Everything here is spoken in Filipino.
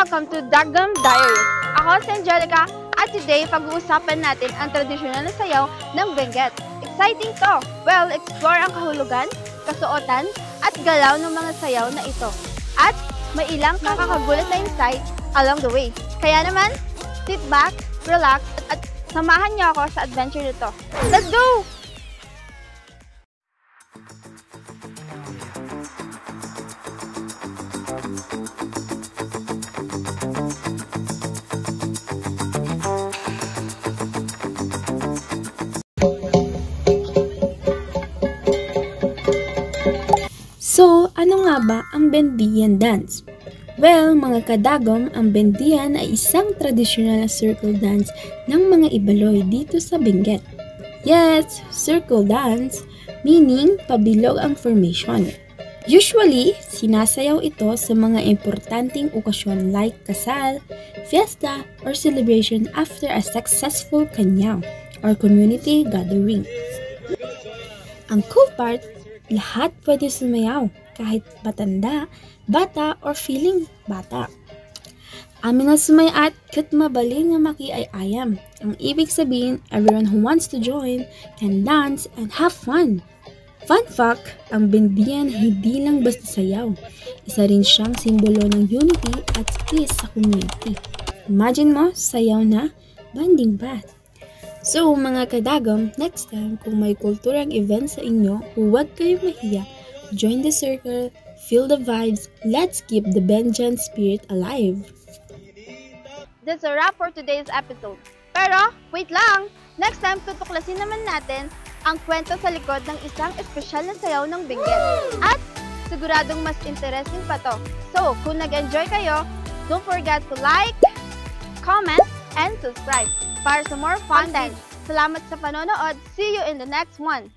welcome to Dagam Diaries. Ako si Angelica at today pag-uusapan natin ang tradisyonal na sayaw ng Benguet. Exciting to! Well, explore ang kahulugan, kasuotan, at galaw ng mga sayaw na ito. At may ilang makakagulat na insight along the way. Kaya naman, sit back, relax, at samahan niyo ako sa adventure nito. Let's go! So, ano nga ba ang Bendian dance? Well, mga kadagom, ang Bendian ay isang tradisyonal na circle dance ng mga Ibaloy dito sa Benguet. Yes, circle dance, meaning pabilog ang formation. Usually, sinasayaw ito sa mga importanteng okasyon like kasal, fiesta, or celebration after a successful kanyang or community gathering. Ang cool part, lahat pwede sumayaw, kahit matanda, bata, or feeling bata. Amin na sumaya at kat mabali nga makiayayam. Ang ibig sabihin, everyone who wants to join can dance and have fun. Fun fact, ang Bendian hindi lang basta sayaw. Isa rin siyang simbolo ng unity at peace sa community. Imagine mo, sayaw na, bonding ba? So mga kadagom, next time kung may kulturang event sa inyo, huwag kayong mahiya. Join the circle, feel the vibes, let's keep the Bendian spirit alive. That's a wrap for today's episode. Pero, wait lang! Next time, tutuklasin naman natin ang kwento sa likod ng isang espesyal na sayaw ng Benguet. At siguradong mas interesting pa to. So, kung nag-enjoy kayo, don't forget to like, comment, and subscribe para sa more fun content. Salamat sa panonood. See you in the next one.